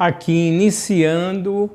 aqui iniciando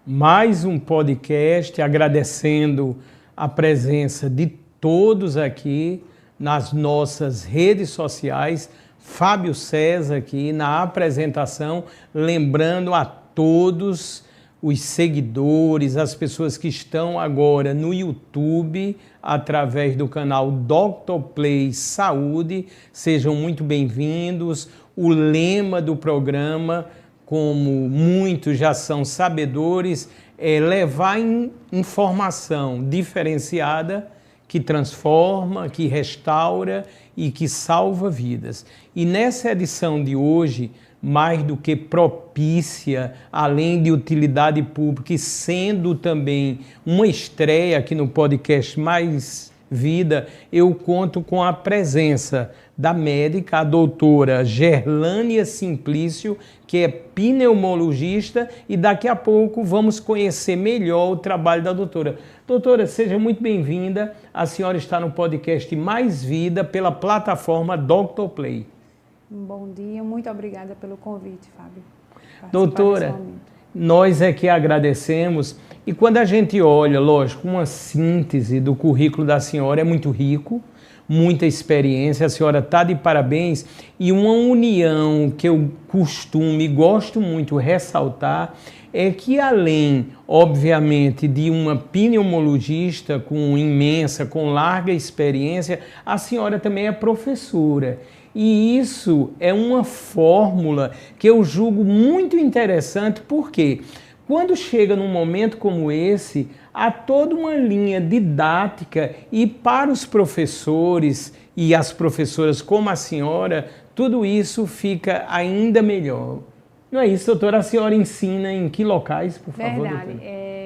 mais um podcast, agradecendo a presença de todos aqui nas nossas redes sociais. Fábio César aqui na apresentação, lembrando a todos os seguidores, as pessoas que estão agora no YouTube, através do canal Dr. Play Saúde, sejam muito bem-vindos. O lema do programa, como muitos já são sabedores, é levar informação diferenciada que transforma, que restaura e que salva vidas. E nessa edição de hoje, mais do que propícia, além de utilidade pública e sendo também uma estreia aqui no podcast Mais Vida, eu conto com a presença da médica, a doutora Gerlânia Simplício, que é pneumologista, e daqui a pouco vamos conhecer melhor o trabalho da doutora. Doutora, seja muito bem-vinda. A senhora está no podcast Mais Vida pela plataforma Dr. Play. Bom dia, muito obrigada pelo convite, Fábio. Doutora, nós é que agradecemos. E quando a gente olha, lógico, uma síntese do currículo da senhora é muito rico, muita experiência, a senhora está de parabéns, e uma união que eu costumo e gosto muito ressaltar é que além, obviamente, de uma pneumologista com imensa, com larga experiência, a senhora também é professora. E isso é uma fórmula que eu julgo muito interessante, porque quando chega num momento como esse, há toda uma linha didática e para os professores e as professoras como a senhora, tudo isso fica ainda melhor. Não é isso, doutora? A senhora ensina em que locais, por favor? Verdade.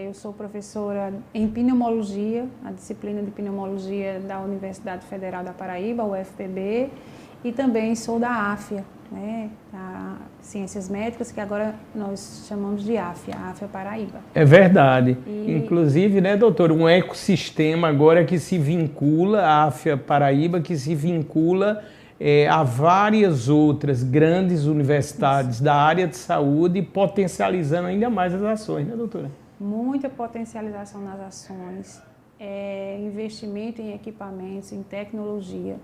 Eu sou professora em pneumologia, a disciplina de pneumologia da Universidade Federal da Paraíba, UFPB, e também sou da AFIA, né, a Ciências Médicas, que agora nós chamamos de AFIA, a AFIA Paraíba. É verdade. Inclusive, né, doutor, um ecossistema agora que se vincula, a AFIA Paraíba, que se vincula a várias outras grandes universidades da área de saúde, potencializando ainda mais as ações, né, doutora? Muita potencialização nas ações, investimento em equipamentos, em tecnologia.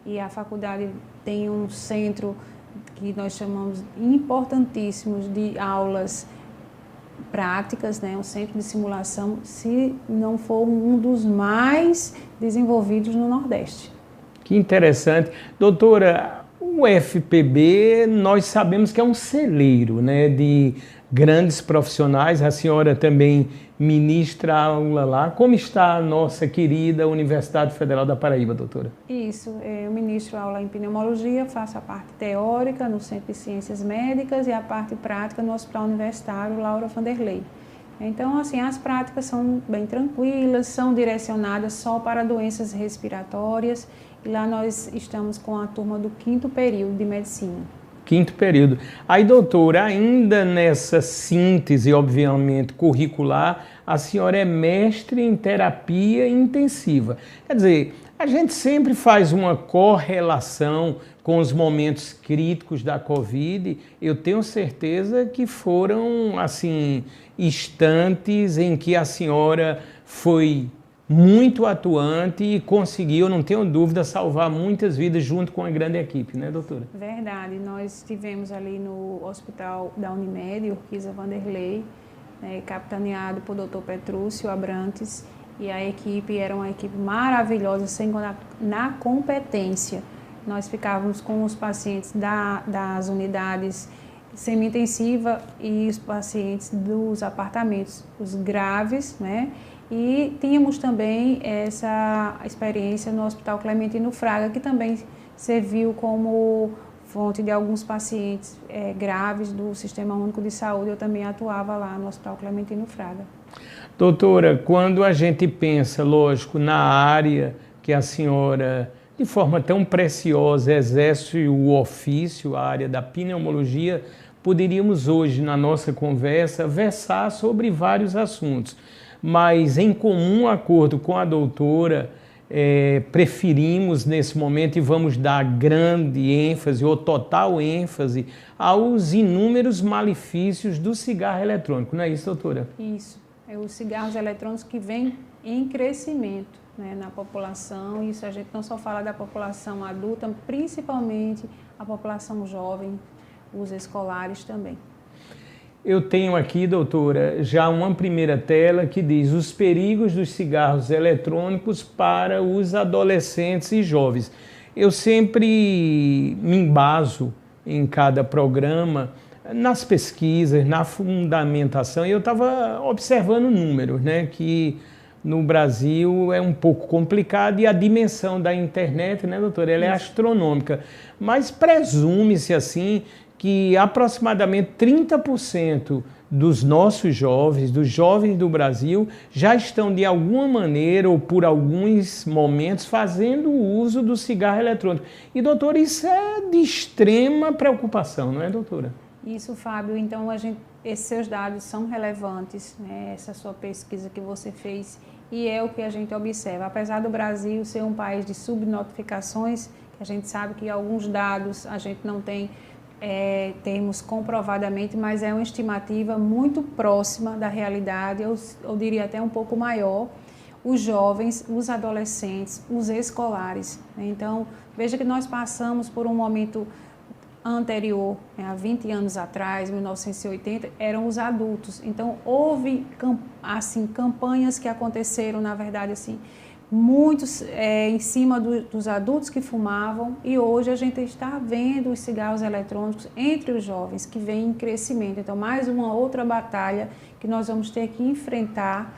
E a faculdade tem um centro que nós chamamos importantíssimos de aulas práticas, né? Um centro de simulação, se não for um dos mais desenvolvidos no Nordeste. Que interessante. Doutora, o FPB, nós sabemos que é um celeiro, né, de grandes profissionais. A senhora também ministra aula lá. Como está a nossa querida Universidade Federal da Paraíba, doutora? Isso, eu ministro aula em pneumologia, faço a parte teórica no Centro de Ciências Médicas e a parte prática no Hospital Universitário Laura Vanderlei. Então, assim, as práticas são bem tranquilas, são direcionadas só para doenças respiratórias, e lá nós estamos com a turma do 5º período de medicina. 5º período. Aí, doutora, ainda nessa síntese, obviamente, curricular, a senhora é mestre em terapia intensiva. Quer dizer, a gente sempre faz uma correlação com os momentos críticos da Covid. Eu tenho certeza que foram, assim, instantes em que a senhora foi muito atuante e conseguiu, não tenho dúvida, salvar muitas vidas junto com a grande equipe, né, doutora? Verdade, nós estivemos ali no hospital da Unimed, Urquiza Vanderlei, capitaneado por Dr. Petrúcio Abrantes, e a equipe era uma equipe maravilhosa, sem na competência. Nós ficávamos com os pacientes das unidades semi-intensiva e os pacientes dos apartamentos, os graves, né? E tínhamos também essa experiência no Hospital Clementino Fraga, que também serviu como fonte de alguns pacientes graves do Sistema Único de Saúde. Eu também atuava lá no Hospital Clementino Fraga. Doutora, quando a gente pensa, lógico, na área que a senhora, de forma tão preciosa, exerce o ofício, a área da pneumologia, poderíamos hoje, na nossa conversa, versar sobre vários assuntos. Mas, em comum acordo com a doutora, preferimos nesse momento e vamos dar grande ênfase ou total ênfase aos inúmeros malefícios do cigarro eletrônico, não é isso, doutora? Isso, os cigarros eletrônicos que vêm em crescimento, né, na população. Isso a gente não só fala da população adulta, principalmente a população jovem, os escolares também. Eu tenho aqui, doutora, já uma primeira tela que diz os perigos dos cigarros eletrônicos para os adolescentes e jovens. Eu sempre me embaso em cada programa nas pesquisas, na fundamentação, e eu estava observando números, né, que no Brasil é um pouco complicado e a dimensão da internet, né, doutora, ela é astronômica, mas presume-se assim que aproximadamente 30% dos nossos jovens, dos jovens do Brasil, já estão de alguma maneira ou por alguns momentos fazendo uso do cigarro eletrônico. E, doutora, isso é de extrema preocupação, não é, doutora? Isso, Fábio. Então, esses seus dados são relevantes, né? Essa sua pesquisa que você fez, e é o que a gente observa. Apesar do Brasil ser um país de subnotificações, que a gente sabe que alguns dados a gente não tem termos comprovadamente, mas é uma estimativa muito próxima da realidade, eu diria até um pouco maior, os jovens, os adolescentes, os escolares. Então, veja que nós passamos por um momento anterior, né, há 20 anos atrás, 1980, eram os adultos. Então, houve assim, campanhas que aconteceram, na verdade, assim, muitos em cima dos adultos que fumavam, e hoje a gente está vendo os cigarros eletrônicos entre os jovens, que vem em crescimento. Então, mais uma outra batalha que nós vamos ter que enfrentar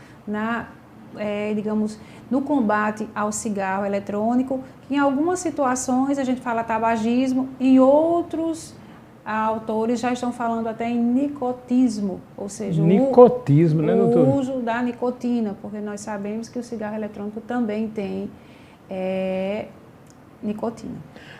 digamos, no combate ao cigarro eletrônico, que em algumas situações a gente fala tabagismo, em outros autores já estão falando até em nicotismo, ou seja, nicotismo, né, doutor? O uso da nicotina, porque nós sabemos que o cigarro eletrônico também tem nicotina.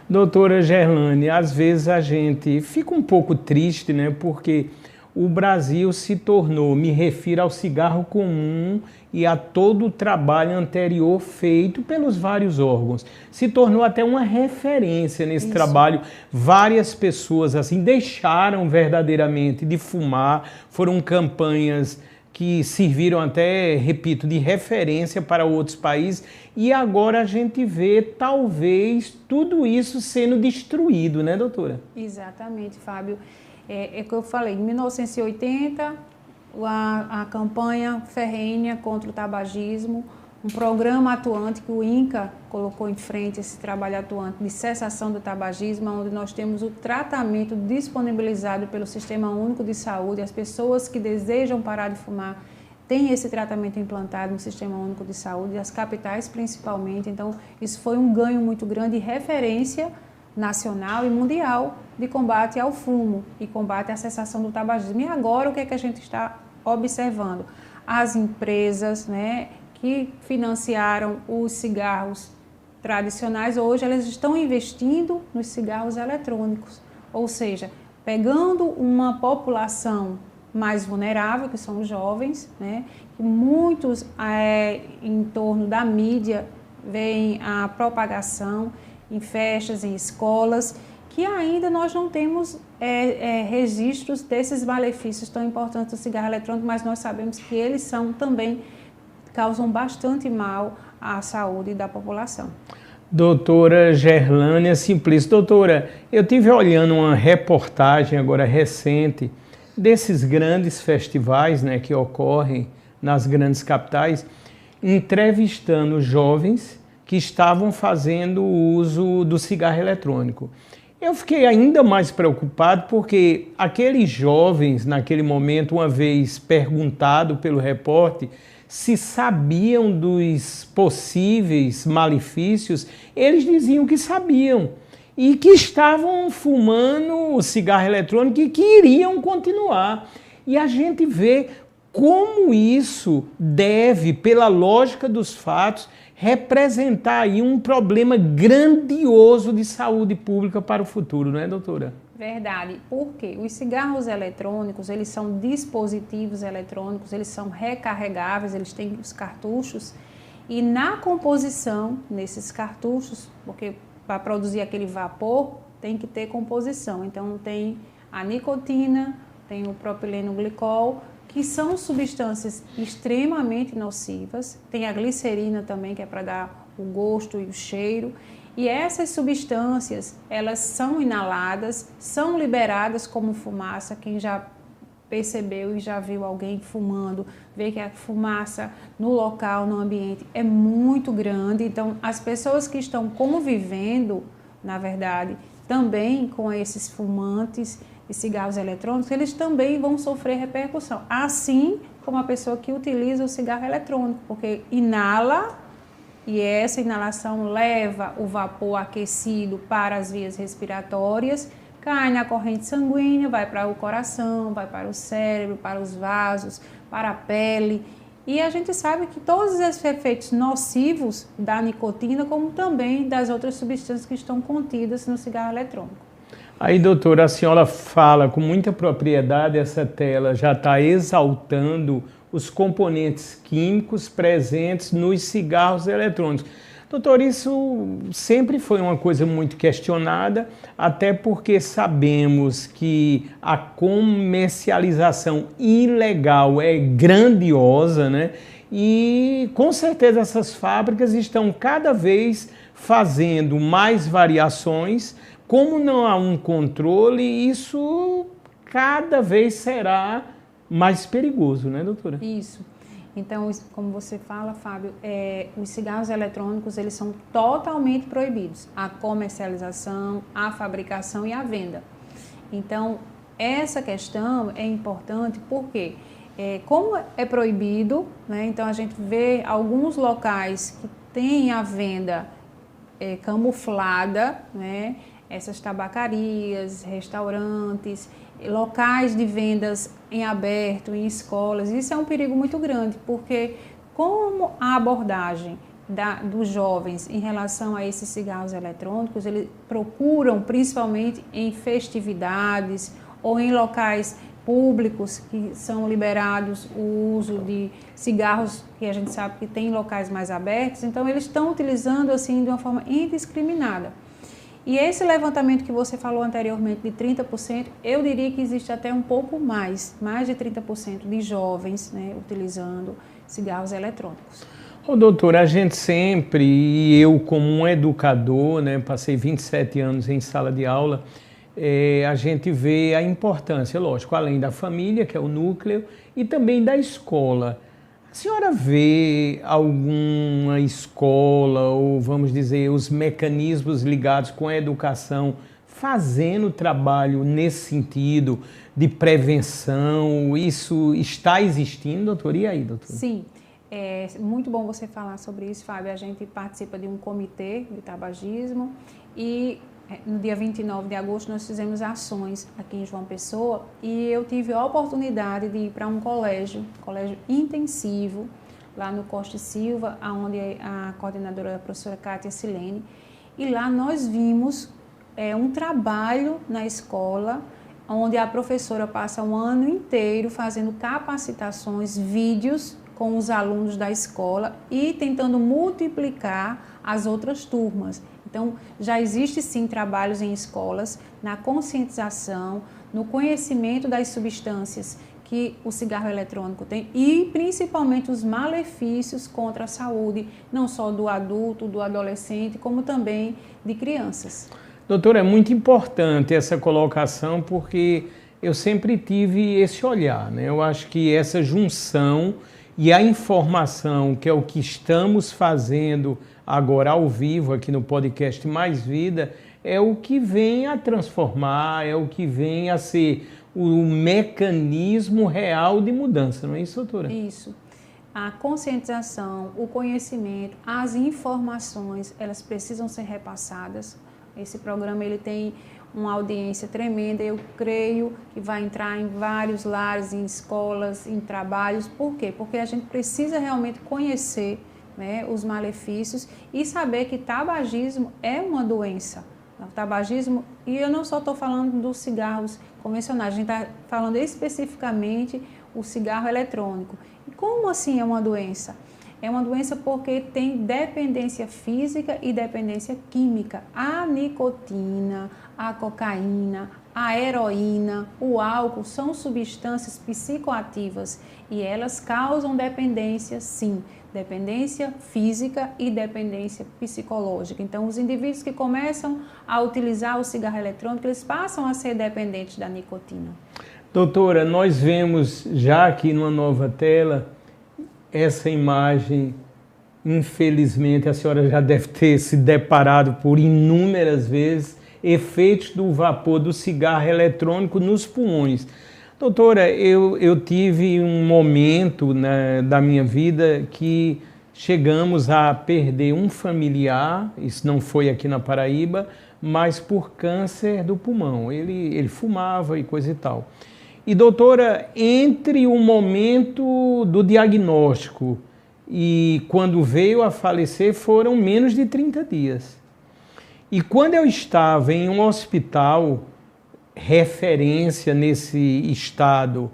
Doutora Gerlane, às vezes a gente fica um pouco triste, né, porque o Brasil se tornou, me refiro ao cigarro comum e a todo o trabalho anterior feito pelos vários órgãos. Se tornou até uma referência nesse trabalho. Várias pessoas assim deixaram verdadeiramente de fumar, foram campanhas que serviram até, repito, de referência para outros países, e agora a gente vê talvez tudo isso sendo destruído, né, doutora? Exatamente, Fábio. É que eu falei, em 1980, a campanha ferrenha contra o tabagismo, um programa atuante que o INCA colocou em frente, esse trabalho atuante de cessação do tabagismo, onde nós temos o tratamento disponibilizado pelo Sistema Único de Saúde. As pessoas que desejam parar de fumar têm esse tratamento implantado no Sistema Único de Saúde, as capitais principalmente. Então, isso foi um ganho muito grande e referência nacional e mundial de combate ao fumo e combate à cessação do tabagismo. E agora o que é que a gente está observando? As empresas, né, que financiaram os cigarros tradicionais, hoje elas estão investindo nos cigarros eletrônicos, ou seja, pegando uma população mais vulnerável, que são os jovens, né, que muitos em torno da mídia veem a propagação em festas, em escolas, que ainda nós não temos registros desses malefícios tão importantes do cigarro eletrônico, mas nós sabemos que eles também causam bastante mal à saúde da população. Doutora Gerlane Simplício. Doutora, eu tive olhando uma reportagem agora recente desses grandes festivais, né, que ocorrem nas grandes capitais, entrevistando jovens que estavam fazendo uso do cigarro eletrônico. Eu fiquei ainda mais preocupado porque aqueles jovens, naquele momento, uma vez perguntado pelo repórter se sabiam dos possíveis malefícios, eles diziam que sabiam e que estavam fumando o cigarro eletrônico e que iriam continuar. E a gente vê como isso deve, pela lógica dos fatos, representar aí um problema grandioso de saúde pública para o futuro, não é, doutora? Verdade. Por quê? Os cigarros eletrônicos, eles são dispositivos eletrônicos, eles são recarregáveis, eles têm os cartuchos E na composição, nesses cartuchos, porque para produzir aquele vapor, tem que ter composição. Então, tem a nicotina, tem o propileno glicol, que são substâncias extremamente nocivas. Tem a glicerina também, que é para dar o gosto e o cheiro. E essas substâncias, elas são inaladas, são liberadas como fumaça. Quem já percebeu e já viu alguém fumando, vê que a fumaça no local, no ambiente, é muito grande. Então, as pessoas que estão convivendo, na verdade, também com esses fumantes e cigarros eletrônicos, eles também vão sofrer repercussão. Assim como a pessoa que utiliza o cigarro eletrônico, porque inala e essa inalação leva o vapor aquecido para as vias respiratórias, cai na corrente sanguínea, vai para o coração, vai para o cérebro, para os vasos, para a pele. E a gente sabe que todos esses efeitos nocivos da nicotina, como também das outras substâncias que estão contidas no cigarro eletrônico. Aí, doutora, a senhora fala com muita propriedade, essa tela já está exaltando os componentes químicos presentes nos cigarros eletrônicos. Doutor, isso sempre foi uma coisa muito questionada, até porque sabemos que a comercialização ilegal é grandiosa, né? E com certeza essas fábricas estão cada vez fazendo mais variações. Como não há um controle, isso cada vez será mais perigoso, né, doutora? Isso. Então, como você fala, Fábio, os cigarros eletrônicos, eles são totalmente proibidos. A comercialização, a fabricação e a venda. Então, essa questão é importante porque, como é proibido, né, então a gente vê alguns locais que têm a venda camuflada, né, essas tabacarias, restaurantes, locais de vendas em aberto, em escolas. Isso é um perigo muito grande, porque como a abordagem dos jovens em relação a esses cigarros eletrônicos, eles procuram principalmente em festividades ou em locais públicos que são liberados o uso de cigarros que a gente sabe que tem em locais mais abertos, então eles estão utilizando assim de uma forma indiscriminada. E esse levantamento que você falou anteriormente de 30%, eu diria que existe até um pouco mais de 30% de jovens, né, utilizando cigarros eletrônicos. Ô, doutor, a gente sempre, e eu como um educador, né, passei 27 anos em sala de aula, a gente vê a importância, lógico, além da família, que é o núcleo, e também da escola. A senhora vê alguma escola, ou vamos dizer, os mecanismos ligados com a educação fazendo trabalho nesse sentido de prevenção? Isso está existindo, doutor? E aí, doutor? Sim, é muito bom você falar sobre isso, Fábio. A gente participa de um comitê de tabagismo e no dia 29 de agosto nós fizemos ações aqui em João Pessoa e eu tive a oportunidade de ir para um colégio intensivo, lá no Costa e Silva, onde a coordenadora é a professora Kátia Silene, e lá nós vimos um trabalho na escola, onde a professora passa um ano inteiro fazendo capacitações, vídeos com os alunos da escola e tentando multiplicar as outras turmas. Então, já existe sim trabalhos em escolas na conscientização, no conhecimento das substâncias que o cigarro eletrônico tem e principalmente os malefícios contra a saúde, não só do adulto, do adolescente, como também de crianças. Doutora, é muito importante essa colocação porque eu sempre tive esse olhar, né? Eu acho que essa junção e a informação, que é o que estamos fazendo agora ao vivo aqui no podcast Mais Vida, é o que vem a transformar, é o que vem a ser o mecanismo real de mudança, não é isso, doutora? Isso. A conscientização, o conhecimento, as informações, elas precisam ser repassadas. Esse programa ele tem uma audiência tremenda, eu creio que vai entrar em vários lares, em escolas, em trabalhos. Por quê? Porque a gente precisa realmente conhecer, né, os malefícios e saber que tabagismo é uma doença. O tabagismo, e eu não só estou falando dos cigarros convencionais, a gente está falando especificamente o cigarro eletrônico. E como assim é uma doença? É uma doença porque tem dependência física e dependência química. A nicotina, a cocaína, a heroína, o álcool são substâncias psicoativas e elas causam dependência, sim, dependência física e dependência psicológica. Então, os indivíduos que começam a utilizar o cigarro eletrônico, eles passam a ser dependentes da nicotina. Doutora, nós vemos já aqui numa nova tela essa imagem. Infelizmente, a senhora já deve ter se deparado por inúmeras vezes efeitos do vapor do cigarro eletrônico nos pulmões. Doutora, eu tive um momento, né, da minha vida que chegamos a perder um familiar, isso não foi aqui na Paraíba, mas por câncer do pulmão. Ele fumava e coisa e tal. E doutora, entre o momento do diagnóstico e quando veio a falecer foram menos de 30 dias. E quando eu estava em um hospital, referência nesse estado,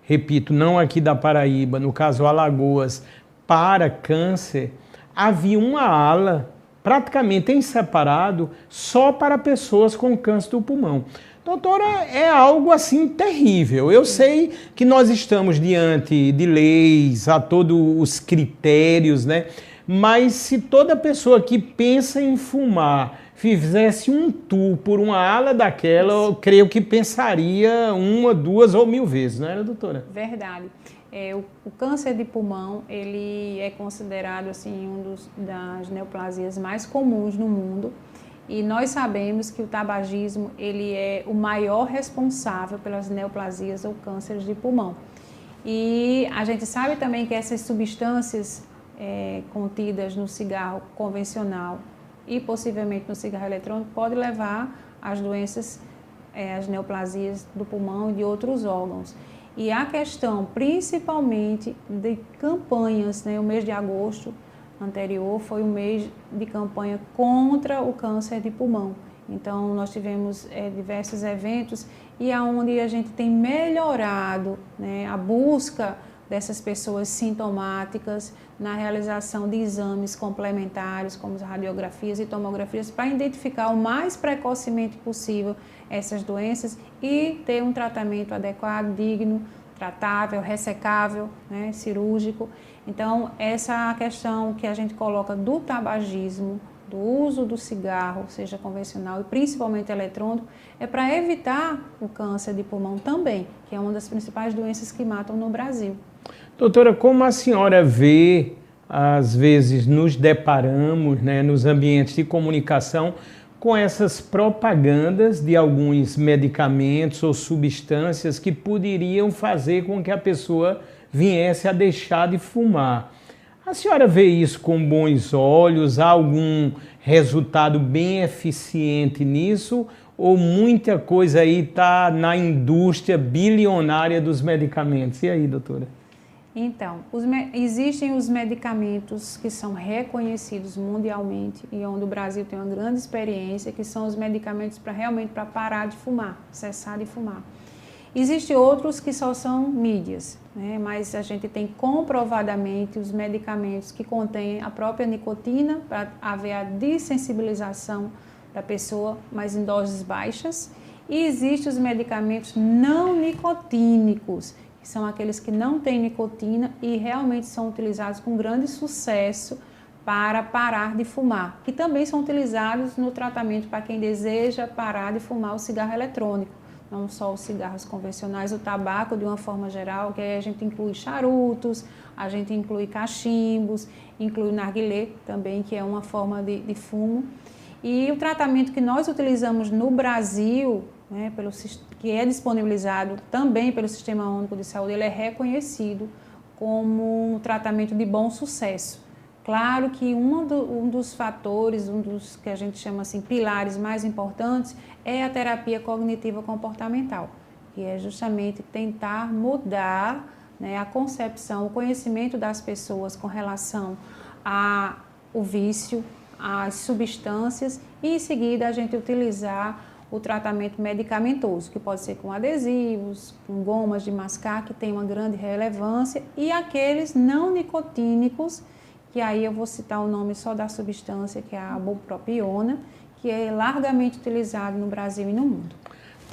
repito, não aqui da Paraíba, no caso Alagoas, para câncer, havia uma ala praticamente em separado só para pessoas com câncer do pulmão. Doutora, é algo assim terrível. Eu sei que nós estamos diante de leis, a todos os critérios, né? Mas se toda pessoa que pensa em fumar fizesse um tour por uma ala daquela, eu creio que pensaria uma, duas ou mil vezes, não era, doutora? Verdade. O câncer de pulmão, ele é considerado assim, das neoplasias mais comuns no mundo. E nós sabemos que o tabagismo ele é o maior responsável pelas neoplasias ou cânceres de pulmão. E a gente sabe também que essas substâncias contidas no cigarro convencional e possivelmente no cigarro eletrônico podem levar às doenças, às neoplasias do pulmão e de outros órgãos. E a questão principalmente de campanhas, né, o mês de agosto anterior foi um mês de campanha contra o câncer de pulmão. Então, nós tivemos diversos eventos e aonde a gente tem melhorado, né, a busca dessas pessoas sintomáticas na realização de exames complementares, como as radiografias e tomografias, para identificar o mais precocemente possível essas doenças e ter um tratamento adequado, digno, tratável, ressecável, né, cirúrgico. Então, essa questão que a gente coloca do tabagismo, do uso do cigarro, seja convencional e principalmente eletrônico, é para evitar o câncer de pulmão também, que é uma das principais doenças que matam no Brasil. Doutora, como a senhora vê, às vezes nos deparamos, né, nos ambientes de comunicação com essas propagandas de alguns medicamentos ou substâncias que poderiam fazer com que a pessoa viesse a deixar de fumar. A senhora vê isso com bons olhos? Há algum resultado bem eficiente nisso? Ou muita coisa aí está na indústria bilionária dos medicamentos? E aí, doutora? Então, existem os medicamentos que são reconhecidos mundialmente e onde o Brasil tem uma grande experiência, que são os medicamentos realmente para parar de fumar, cessar de fumar. Existem outros que só são mídias, né? Mas a gente tem comprovadamente os medicamentos que contêm a própria nicotina para haver a dessensibilização da pessoa, mas em doses baixas. E existem os medicamentos não nicotínicos, que são aqueles que não têm nicotina e realmente são utilizados com grande sucesso para parar de fumar, que também são utilizados no tratamento para quem deseja parar de fumar o cigarro eletrônico. Não só os cigarros convencionais, o tabaco de uma forma geral, que aí a gente inclui charutos, a gente inclui cachimbos, inclui narguilé também, que é uma forma de fumo. E o tratamento que nós utilizamos no Brasil, né, que é disponibilizado também pelo Sistema Único de Saúde, ele é reconhecido como um tratamento de bom sucesso. Claro que um dos fatores, um dos que a gente chama assim pilares mais importantes é a terapia cognitiva comportamental, que é justamente tentar mudar, né, a concepção, o conhecimento das pessoas com relação ao vício, às substâncias e em seguida a gente utilizar o tratamento medicamentoso, que pode ser com adesivos, com gomas de mascar, que tem uma grande relevância, e aqueles não nicotínicos, que aí eu vou citar o nome só da substância, que é a bupropiona, que é largamente utilizado no Brasil e no mundo.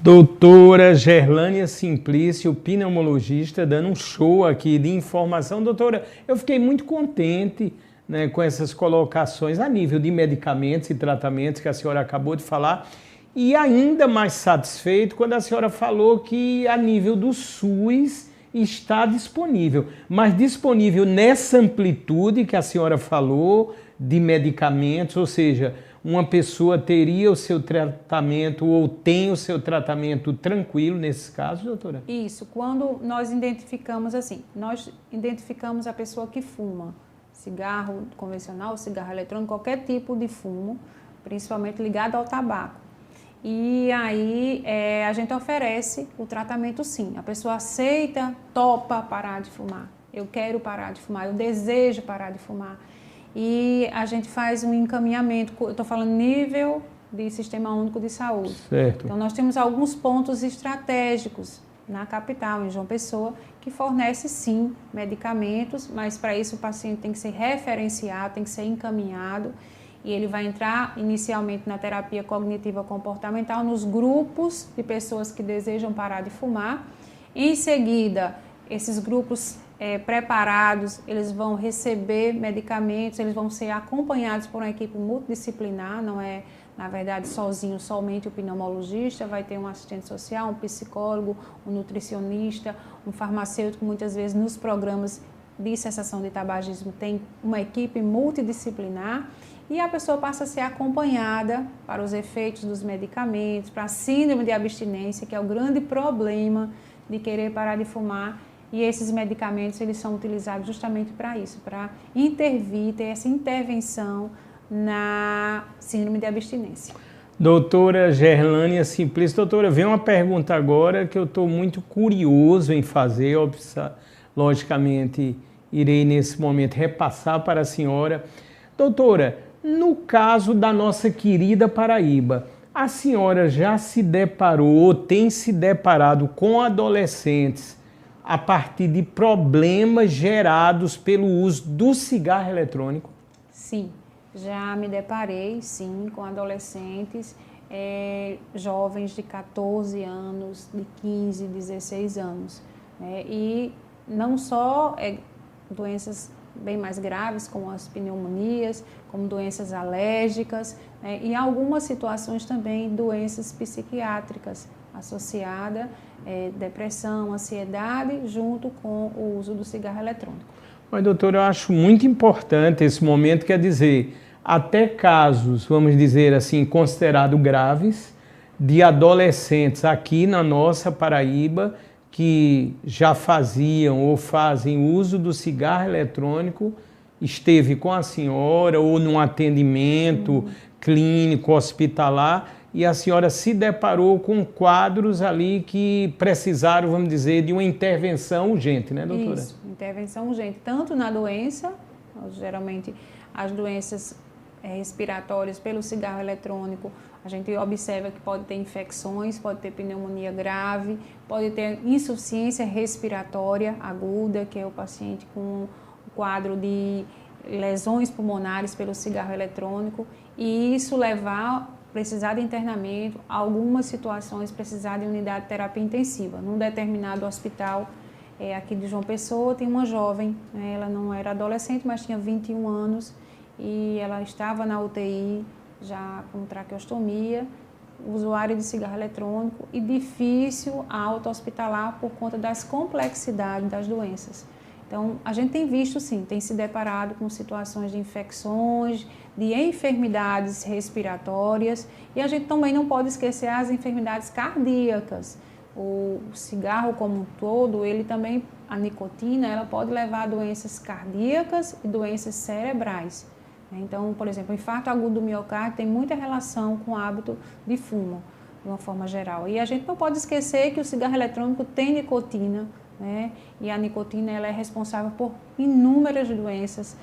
Doutora Gerlânia Simplício, pneumologista, dando um show aqui de informação. Doutora, eu fiquei muito contente, né, com essas colocações a nível de medicamentos e tratamentos que a senhora acabou de falar, e ainda mais satisfeito quando a senhora falou que a nível do SUS está disponível, mas disponível nessa amplitude que a senhora falou de medicamentos, ou seja, uma pessoa teria o seu tratamento ou tem o seu tratamento tranquilo nesses casos, doutora? Isso, quando nós identificamos assim, nós identificamos a pessoa que fuma cigarro convencional, cigarro eletrônico, qualquer tipo de fumo, principalmente ligado ao tabaco. E aí a gente oferece o tratamento sim. A pessoa aceita, topa parar de fumar. Eu quero parar de fumar, eu desejo parar de fumar. E a gente faz um encaminhamento, eu estou falando nível de Sistema Único de Saúde. Certo. Então nós temos alguns pontos estratégicos na capital, em João Pessoa, que fornece sim medicamentos, mas para isso o paciente tem que ser referenciado, tem que ser encaminhado. E ele vai entrar inicialmente na terapia cognitiva comportamental, nos grupos de pessoas que desejam parar de fumar. Em seguida, esses grupos preparados, eles vão receber medicamentos, eles vão ser acompanhados por uma equipe multidisciplinar, não é, na verdade, sozinho, somente o pneumologista, vai ter um assistente social, um psicólogo, um nutricionista, um farmacêutico, muitas vezes nos programas de cessação de tabagismo tem uma equipe multidisciplinar, e a pessoa passa a ser acompanhada para os efeitos dos medicamentos, para a síndrome de abstinência, que é o grande problema de querer parar de fumar. E esses medicamentos, eles são utilizados justamente para isso, para intervir, ter essa intervenção na síndrome de abstinência. Doutora Gerlânia Simplício, doutora, vem uma pergunta agora que eu estou muito curioso em fazer, logicamente irei nesse momento repassar para a senhora. Doutora, no caso da nossa querida Paraíba, a senhora já se deparou, tem se deparado com adolescentes a partir de problemas gerados pelo uso do cigarro eletrônico? Sim, já me deparei, sim, com adolescentes, jovens de 14 anos, de 15, 16 anos. E não só doenças bem mais graves, como as pneumonias, como doenças alérgicas, e em algumas situações também doenças psiquiátricas associadas, depressão, ansiedade, junto com o uso do cigarro eletrônico. Mas, doutor, eu acho muito importante esse momento, quer dizer, até casos, vamos dizer assim, considerados graves, de adolescentes aqui na nossa Paraíba, que já faziam ou fazem uso do cigarro eletrônico, esteve com a senhora ou num atendimento clínico, hospitalar, e a senhora se deparou com quadros ali que precisaram, vamos dizer, de uma intervenção urgente, né, doutora? Isso, intervenção urgente, tanto na doença, geralmente as doenças respiratórias pelo cigarro eletrônico, a gente observa que pode ter infecções, pode ter pneumonia grave, pode ter insuficiência respiratória aguda, que é o paciente com um quadro de lesões pulmonares pelo cigarro eletrônico, e isso precisar de internamento, algumas situações precisar de unidade de terapia intensiva. Num determinado hospital aqui de João Pessoa, tem uma jovem, ela não era adolescente, mas tinha 21 anos, e ela estava na UTI, já com traqueostomia, usuário de cigarro eletrônico e difícil a alta hospitalar por conta das complexidades das doenças. Então, a gente tem visto sim, tem se deparado com situações de infecções, de enfermidades respiratórias, e a gente também não pode esquecer as enfermidades cardíacas. O cigarro como um todo, ele também, a nicotina, ela pode levar a doenças cardíacas e doenças cerebrais. Então, por exemplo, o infarto agudo do miocárdio tem muita relação com o hábito de fumo, de uma forma geral. E a gente não pode esquecer que o cigarro eletrônico tem nicotina, e a nicotina ela é responsável por inúmeras doenças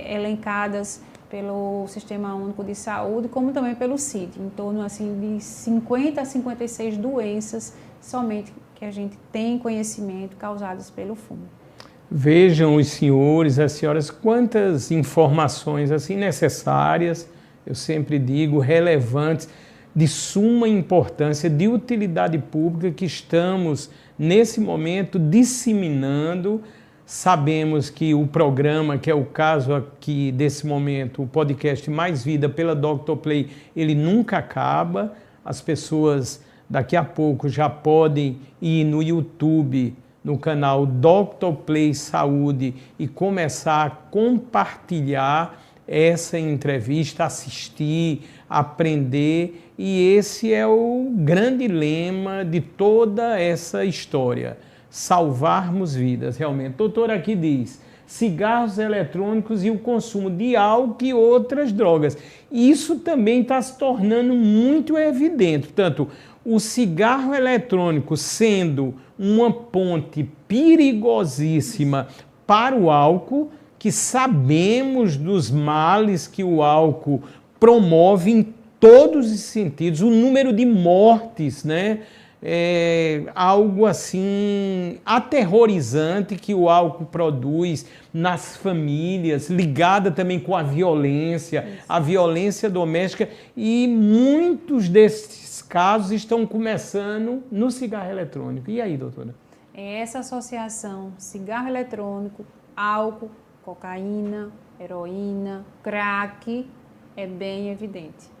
elencadas pelo Sistema Único de Saúde, como também pelo CID, em torno assim, de 50 a 56 doenças somente que a gente tem conhecimento causadas pelo fumo. Vejam os senhores, as senhoras, quantas informações assim necessárias, eu sempre digo, relevantes, de suma importância, de utilidade pública que estamos, nesse momento, disseminando. Sabemos que o programa, que é o caso aqui desse momento, o podcast Mais Vida pela Dr. Play, ele nunca acaba. As pessoas daqui a pouco já podem ir no YouTube, no canal Dr. Play Saúde e começar a compartilhar essa entrevista, assistir, aprender, e esse é o grande lema de toda essa história, salvarmos vidas, realmente. O doutor aqui diz, cigarros eletrônicos e o consumo de álcool e outras drogas. Isso também está se tornando muito evidente, portanto, o cigarro eletrônico sendo uma ponte perigosíssima para o álcool, que sabemos dos males que o álcool promove em todos os sentidos, o número de mortes, né? É algo assim aterrorizante que o álcool produz nas famílias, ligada também com a violência doméstica, e muitos desses casos estão começando no cigarro eletrônico. E aí, doutora? Essa associação cigarro eletrônico, álcool, cocaína, heroína, crack é bem evidente.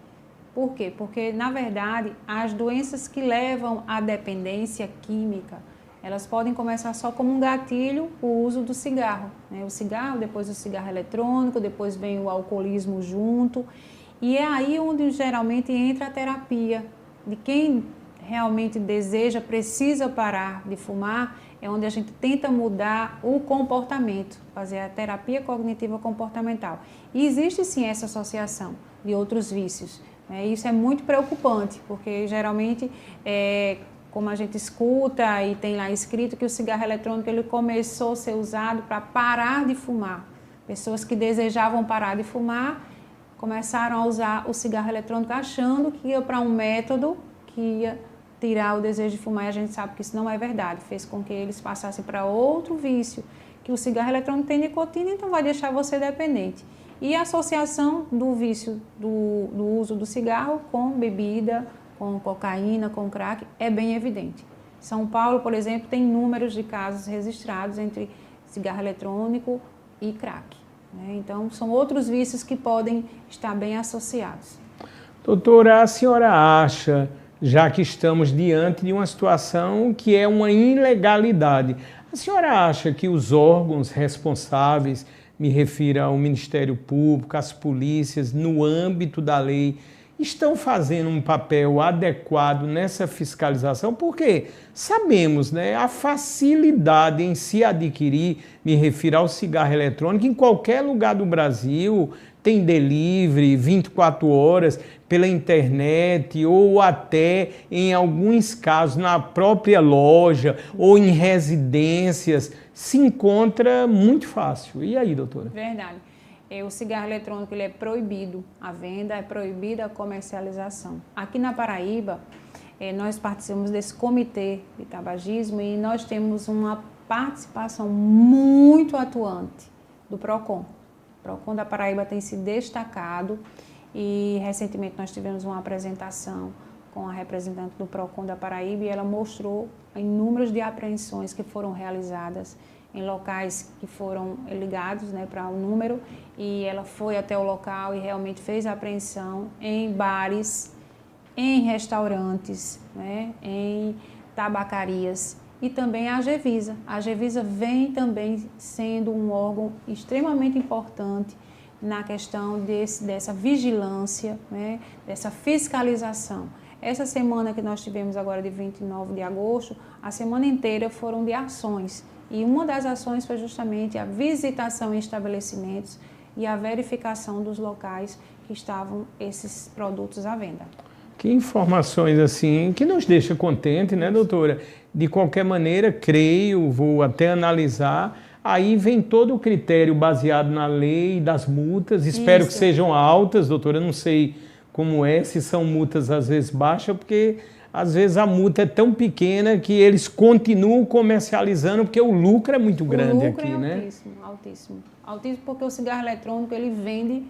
Por quê? Porque, na verdade, as doenças que levam à dependência química, elas podem começar só como um gatilho, o uso do cigarro, né? O cigarro, depois o cigarro eletrônico, depois vem o alcoolismo junto. E é aí onde geralmente entra a terapia. De quem realmente deseja, precisa parar de fumar, é onde a gente tenta mudar o comportamento, fazer a terapia cognitiva comportamental. E existe sim essa associação de outros vícios. Isso é muito preocupante, porque geralmente, como a gente escuta e tem lá escrito que o cigarro eletrônico ele começou a ser usado para parar de fumar. Pessoas que desejavam parar de fumar começaram a usar o cigarro eletrônico achando que ia para um método que ia tirar o desejo de fumar, e a gente sabe que isso não é verdade. Fez com que eles passassem para outro vício, que o cigarro eletrônico tem nicotina, então vai deixar você dependente. E a associação do vício do uso do cigarro com bebida, com cocaína, com crack, é bem evidente. São Paulo, por exemplo, tem números de casos registrados entre cigarro eletrônico e crack, né? Então, são outros vícios que podem estar bem associados. Doutora, a senhora acha, já que estamos diante de uma situação que é uma ilegalidade, a senhora acha que os órgãos responsáveis, me refiro ao Ministério Público, às polícias, no âmbito da lei, estão fazendo um papel adequado nessa fiscalização? Porque sabemos, né, a facilidade em se adquirir, me refiro ao cigarro eletrônico, em qualquer lugar do Brasil, tem delivery 24 horas pela internet ou até, em alguns casos, na própria loja ou em residências, se encontra muito fácil. E aí, doutora? Verdade. O cigarro eletrônico ele é proibido a venda, é proibida a comercialização. Aqui na Paraíba, nós participamos desse comitê de tabagismo e nós temos uma participação muito atuante do PROCON. O PROCON da Paraíba tem se destacado e recentemente nós tivemos uma apresentação com a representante do PROCON da Paraíba e ela mostrou inúmeras de apreensões que foram realizadas em locais que foram ligados, né, para o número, e ela foi até o local e realmente fez a apreensão em bares, em restaurantes, né, em tabacarias e também a Agevisa. A Agevisa vem também sendo um órgão extremamente importante na questão dessa vigilância, né, dessa fiscalização. Essa semana que nós tivemos agora de 29 de agosto, a semana inteira foram de ações. E uma das ações foi justamente a visitação em estabelecimentos e a verificação dos locais que estavam esses produtos à venda. Que informações assim, que nos deixa contente, né, doutora? De qualquer maneira, creio, vou até analisar, aí vem todo o critério baseado na lei das multas, espero que sejam altas, doutora, não sei como é, se são multas às vezes baixas, porque às vezes a multa é tão pequena que eles continuam comercializando porque o lucro é muito grande aqui, né? Altíssimo, altíssimo. Altíssimo porque o cigarro eletrônico ele vende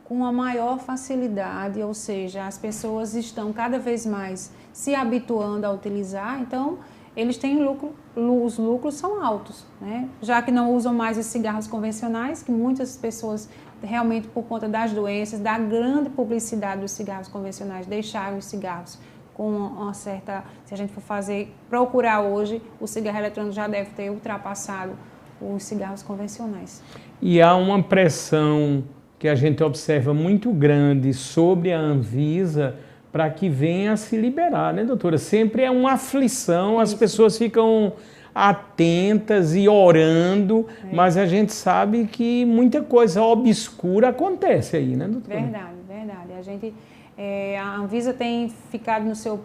com uma maior facilidade, ou seja, as pessoas estão cada vez mais se habituando a utilizar, então eles têm lucro, os lucros são altos, né? Já que não usam mais os cigarros convencionais, que muitas pessoas realmente por conta das doenças, da grande publicidade dos cigarros convencionais, deixaram os cigarros com uma certa, se a gente for procurar hoje, o cigarro eletrônico já deve ter ultrapassado os cigarros convencionais. E há uma pressão que a gente observa muito grande sobre a Anvisa para que venha a se liberar, né, doutora? Sempre é uma aflição, as pessoas ficam atentas e orando, mas a gente sabe que muita coisa obscura acontece aí, né, doutora? Verdade, verdade. A Anvisa tem ficado no seu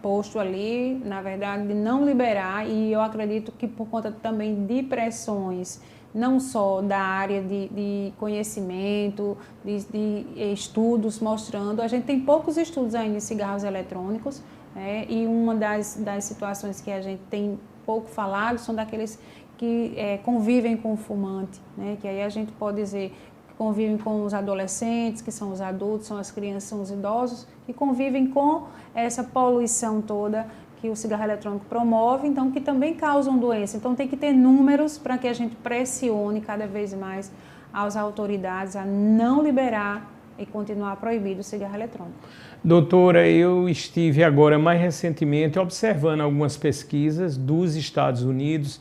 posto ali, na verdade, de não liberar, e eu acredito que por conta também de pressões, não só da área de conhecimento, de estudos mostrando, a gente tem poucos estudos ainda em cigarros eletrônicos, né? E uma das situações que a gente tem pouco falado são daqueles que convivem com o fumante, né? Que aí a gente pode dizer que convivem com os adolescentes, que são os adultos, são as crianças, são os idosos, que convivem com essa poluição toda que o cigarro eletrônico promove, então que também causam doença. Então tem que ter números para que a gente pressione cada vez mais as autoridades a não liberar e continuar proibido o cigarro eletrônico. Doutora, eu estive agora mais recentemente observando algumas pesquisas dos Estados Unidos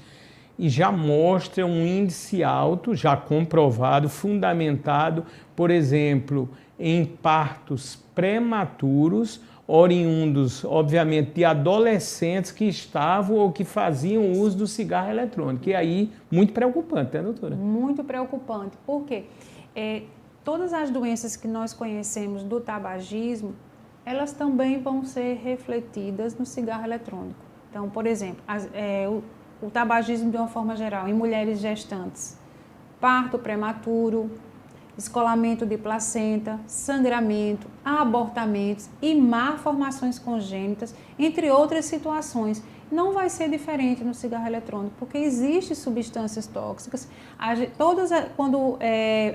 e já mostra um índice alto, já comprovado, fundamentado, por exemplo, em partos prematuros, oriundos, obviamente, de adolescentes que estavam ou que faziam uso do cigarro eletrônico. E aí, muito preocupante, né, doutora? Muito preocupante. Por quê? Todas as doenças que nós conhecemos do tabagismo, elas também vão ser refletidas no cigarro eletrônico. Então, por exemplo, o tabagismo de uma forma geral, em mulheres gestantes, parto prematuro, descolamento de placenta, sangramento, abortamentos e malformações congênitas, entre outras situações. Não vai ser diferente no cigarro eletrônico, porque existem substâncias tóxicas. Quando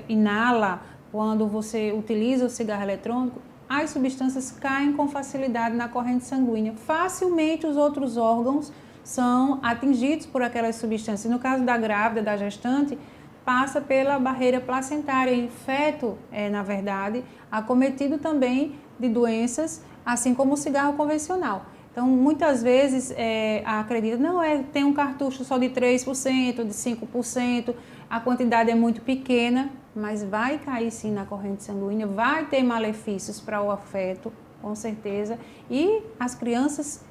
inala, quando você utiliza o cigarro eletrônico, as substâncias caem com facilidade na corrente sanguínea. Facilmente os outros órgãos são atingidos por aquelas substâncias. No caso da grávida, da gestante, passa pela barreira placentária. E o feto na verdade, acometido também de doenças, assim como o cigarro convencional. Então, muitas vezes, acredita, não, tem um cartucho só de 3%, de 5%, a quantidade é muito pequena, mas vai cair sim na corrente sanguínea, vai ter malefícios para o feto, com certeza, e as crianças,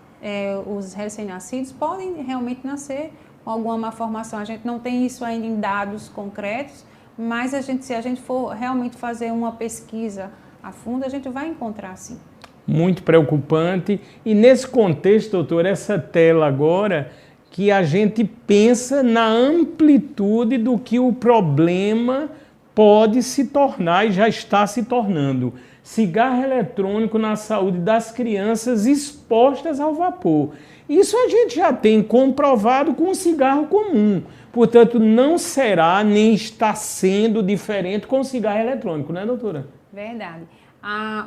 os recém-nascidos, podem realmente nascer com alguma malformação. A gente não tem isso ainda em dados concretos, mas se a gente for realmente fazer uma pesquisa a fundo, a gente vai encontrar sim. Muito preocupante. E nesse contexto, doutor, essa tela agora, que a gente pensa na amplitude do que o problema pode se tornar e já está se tornando. Cigarro eletrônico na saúde das crianças expostas ao vapor. Isso a gente já tem comprovado com o cigarro comum. Portanto, não será nem está sendo diferente com o cigarro eletrônico, né, doutora? Verdade.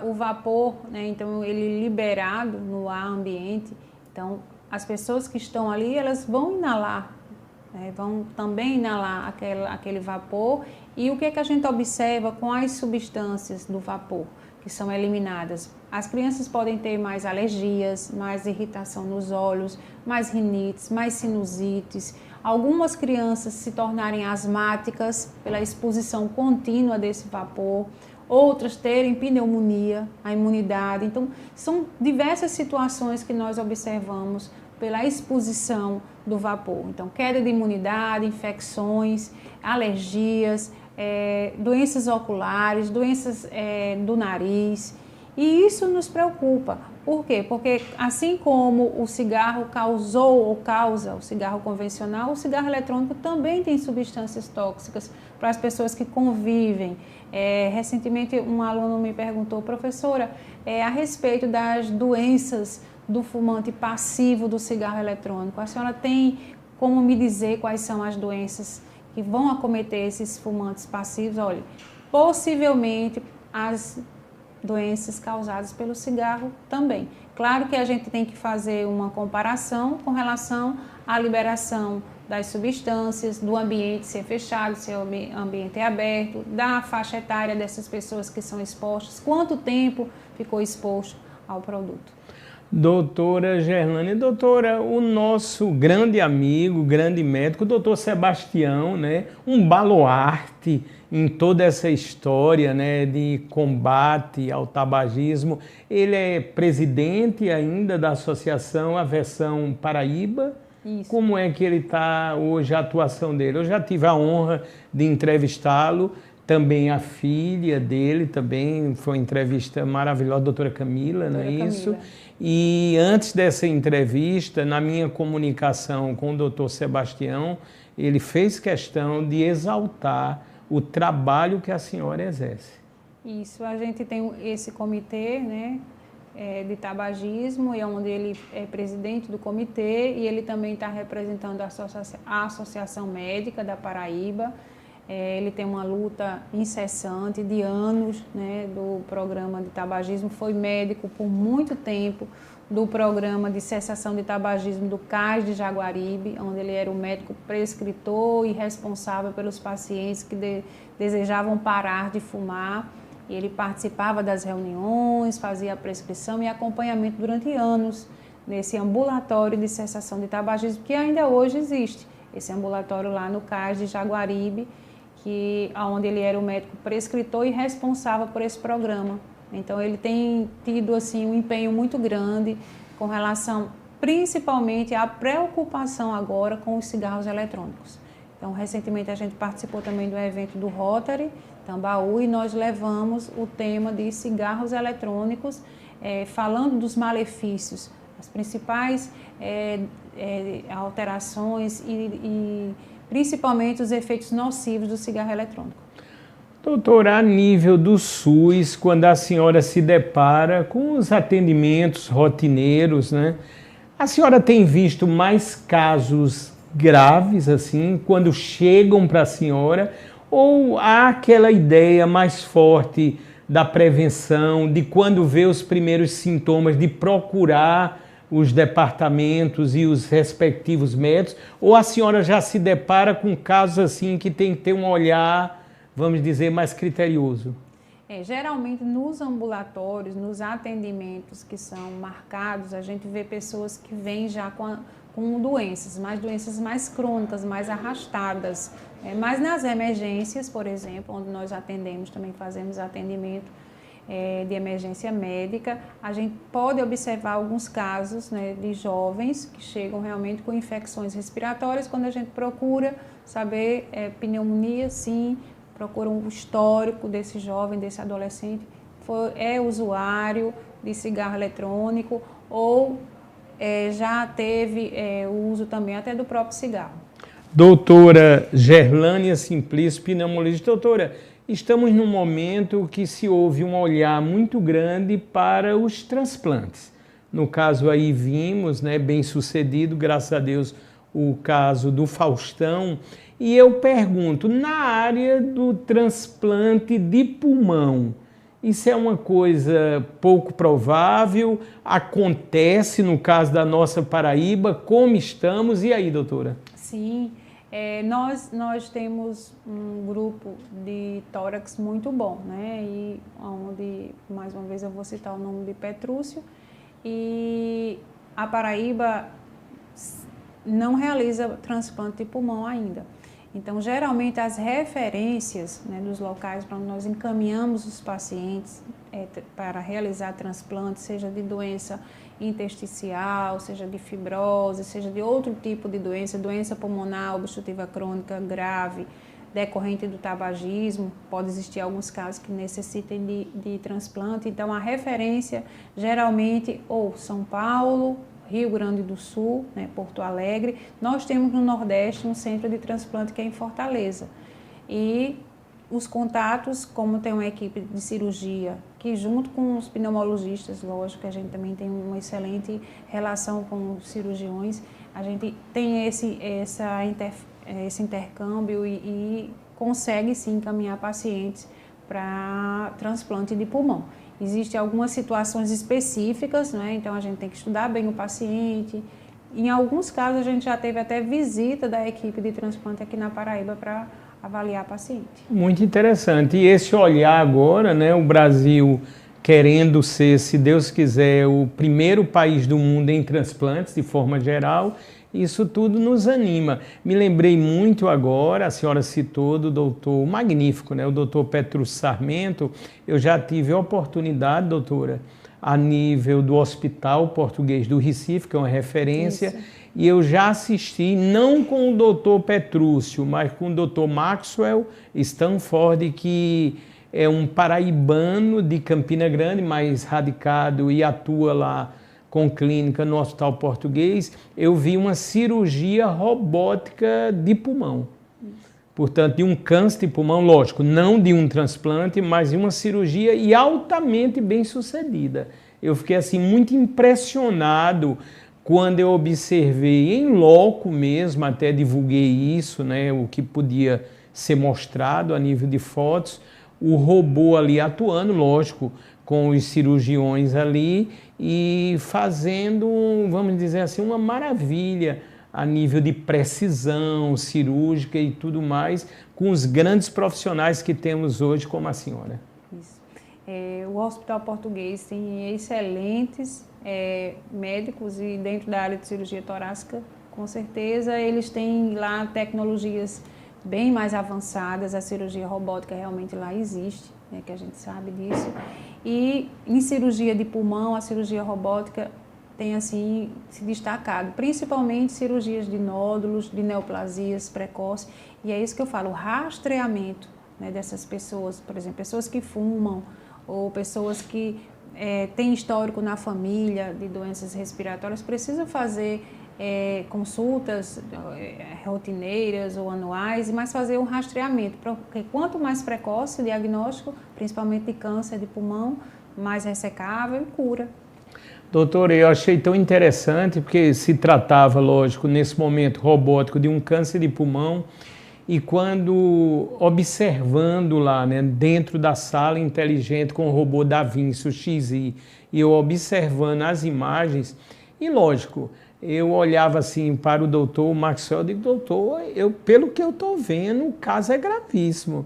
O vapor, né, então ele liberado no ar ambiente, então as pessoas que estão ali, elas vão inalar, né, vão também inalar aquele vapor. E o que é que a gente observa com as substâncias do vapor que são eliminadas? As crianças podem ter mais alergias, mais irritação nos olhos, mais rinites, mais sinusites. Algumas crianças se tornarem asmáticas pela exposição contínua desse vapor. Outras terem pneumonia, a imunidade. Então, são diversas situações que nós observamos pela exposição do vapor. Então, queda de imunidade, infecções, alergias, doenças oculares, doenças do nariz. E isso nos preocupa. Por quê? Porque assim como o cigarro causou ou causa, o cigarro convencional, o cigarro eletrônico também tem substâncias tóxicas para as pessoas que convivem. Recentemente um aluno me perguntou, professora, a respeito das doenças do fumante passivo do cigarro eletrônico? A senhora tem como me dizer quais são as doenças que vão acometer esses fumantes passivos? Olha, possivelmente as doenças causadas pelo cigarro também. Claro que a gente tem que fazer uma comparação com relação à liberação das substâncias, do ambiente ser fechado, se o ambiente é aberto, da faixa etária dessas pessoas que são expostas, quanto tempo ficou exposto ao produto. Doutora Gerlane, doutora, o nosso grande amigo, grande médico, doutor Sebastião, né, um baluarte em toda essa história, né, de combate ao tabagismo. Ele é presidente ainda da Associação Aversão Paraíba. Isso. Como é que ele está hoje, a atuação dele? Eu já tive a honra de entrevistá-lo, também a filha dele, também foi uma entrevista maravilhosa, a doutora Camila, não é isso? E antes dessa entrevista, na minha comunicação com o doutor Sebastião, ele fez questão de exaltar o trabalho que a senhora exerce. Isso, a gente tem esse comitê, né, de tabagismo, e onde ele é presidente do comitê, e ele também está representando a Associação Médica da Paraíba. Ele tem uma luta incessante de anos, né, do programa de tabagismo, foi médico por muito tempo do programa de cessação de tabagismo do CAIS de Jaguaribe, onde ele era o médico prescritor e responsável pelos pacientes que desejavam parar de fumar. E ele participava das reuniões, fazia a prescrição e acompanhamento durante anos nesse ambulatório de cessação de tabagismo, que ainda hoje existe, esse ambulatório lá no CAIS de Jaguaribe, onde ele era o médico prescritor e responsável por esse programa. Então ele tem tido assim, um empenho muito grande com relação principalmente à preocupação agora com os cigarros eletrônicos. Então recentemente a gente participou também do evento do Rotary Tambaú e nós levamos o tema de cigarros eletrônicos, falando dos malefícios, as principais alterações e principalmente os efeitos nocivos do cigarro eletrônico. Doutora, a nível do SUS, quando a senhora se depara com os atendimentos rotineiros, né? A senhora tem visto mais casos graves, assim, quando chegam para a senhora, ou há aquela ideia mais forte da prevenção, de quando vê os primeiros sintomas, de procurar os departamentos e os respectivos médicos, ou a senhora já se depara com casos assim que tem que ter um olhar, vamos dizer, mais criterioso? Geralmente nos ambulatórios, nos atendimentos que são marcados, a gente vê pessoas que vêm já com doenças mais crônicas, mais arrastadas. Mas nas emergências, por exemplo, onde nós atendemos, também fazemos atendimento de emergência médica, a gente pode observar alguns casos, né, de jovens que chegam realmente com infecções respiratórias. Quando a gente procura saber pneumonia, sim, procura um histórico desse jovem, desse adolescente, é usuário de cigarro eletrônico ou já teve o uso também até do próprio cigarro. Doutora Gerlânia Simplício, pneumologista. Doutora, estamos num momento que se houve um olhar muito grande para os transplantes. No caso aí vimos, né, bem sucedido, graças a Deus, o caso do Faustão. E eu pergunto, na área do transplante de pulmão, isso é uma coisa pouco provável? Acontece no caso da nossa Paraíba? Como estamos? E aí, doutora? Sim. Nós temos um grupo de tórax muito bom, né? E onde, mais uma vez, eu vou citar o nome de Petrúcio. E a Paraíba não realiza transplante de pulmão ainda. Então, geralmente, as referências, né, dos locais para onde nós encaminhamos os pacientes para realizar transplante, seja de doença intersticial, seja de fibrose, seja de outro tipo de doença pulmonar obstrutiva crônica grave, decorrente do tabagismo, pode existir alguns casos que necessitem de transplante. Então, a referência, geralmente, ou São Paulo, Rio Grande do Sul, né, Porto Alegre. Nós temos no Nordeste um centro de transplante que é em Fortaleza. E os contatos, como tem uma equipe de cirurgia que junto com os pneumologistas, lógico, a gente também tem uma excelente relação com os cirurgiões, a gente tem esse intercâmbio e consegue sim encaminhar pacientes para transplante de pulmão. Existem algumas situações específicas, né? Então a gente tem que estudar bem o paciente. Em alguns casos a gente já teve até visita da equipe de transplante aqui na Paraíba para avaliar paciente. Muito interessante. E esse olhar agora, né, o Brasil querendo ser, se Deus quiser, o primeiro país do mundo em transplantes, de forma geral, isso tudo nos anima. Me lembrei muito agora, a senhora citou do doutor magnífico, né, o doutor Petrúcio Sarmento. Eu já tive a oportunidade, doutora, a nível do Hospital Português do Recife, que é uma referência, isso. E eu já assisti, não com o doutor Petrúcio, mas com o doutor Maxwell Stanford, que é um paraibano de Campina Grande, mais radicado e atua lá com clínica no Hospital Português. Eu vi uma cirurgia robótica de pulmão. Portanto, de um câncer de pulmão, lógico, não de um transplante, mas de uma cirurgia e altamente bem sucedida. Eu fiquei assim muito impressionado quando eu observei em loco mesmo, até divulguei isso, né, o que podia ser mostrado a nível de fotos, o robô ali atuando, lógico, com os cirurgiões ali e fazendo, vamos dizer assim, uma maravilha a nível de precisão cirúrgica e tudo mais, com os grandes profissionais que temos hoje, como a senhora. Isso. O Hospital Português tem excelentes médicos e dentro da área de cirurgia torácica, com certeza, eles têm lá tecnologias bem mais avançadas, a cirurgia robótica realmente lá existe, né, que a gente sabe disso. E em cirurgia de pulmão, a cirurgia robótica tem assim se destacado, principalmente cirurgias de nódulos, de neoplasias precoces, e é isso que eu falo, o rastreamento, né, dessas pessoas, por exemplo, pessoas que fumam ou pessoas que têm histórico na família de doenças respiratórias, precisam fazer consultas rotineiras ou anuais, mas fazer um rastreamento, porque quanto mais precoce o diagnóstico, principalmente de câncer de pulmão, mais ressecável e cura. Doutora, eu achei tão interessante, porque se tratava, lógico, nesse momento robótico, de um câncer de pulmão, e quando observando lá, né, dentro da sala inteligente com o robô Da Vinci, o XI, e eu observando as imagens, e lógico, eu olhava assim para o doutor Maxwell e digo, doutor, pelo que eu estou vendo, o caso é gravíssimo.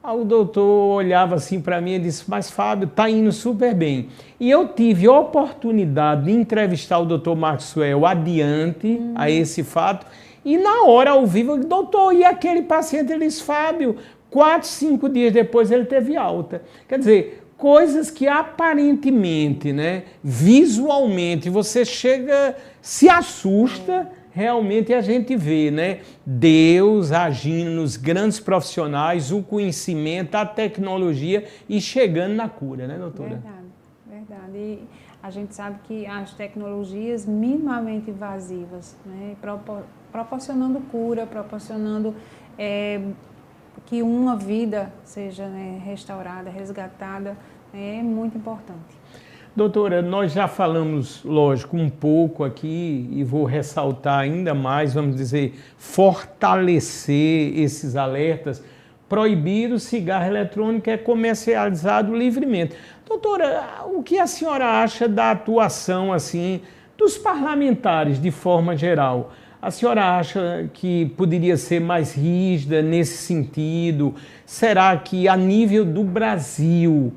Aí o doutor olhava assim para mim e disse, mas Fábio, está indo super bem. E eu tive a oportunidade de entrevistar o doutor Maxwell adiante a esse fato, e na hora, ao vivo, eu disse, doutor, e aquele paciente? Ele disse, Fábio, 4, 5 dias depois ele teve alta. Quer dizer, coisas que aparentemente, né, visualmente, você chega, se assusta, realmente a gente vê, né, Deus agindo nos grandes profissionais, o conhecimento, a tecnologia e chegando na cura, né, doutora? Verdade, verdade. E a gente sabe que as tecnologias minimamente invasivas, né, proporcionando cura, proporcionando que uma vida seja, né, restaurada, resgatada, é muito importante. Doutora, nós já falamos, lógico, um pouco aqui e vou ressaltar ainda mais, vamos dizer, fortalecer esses alertas. Proibir o cigarro eletrônico é comercializado livremente. Doutora, o que a senhora acha da atuação, assim, dos parlamentares de forma geral? A senhora acha que poderia ser mais rígida nesse sentido? Será que a nível do Brasil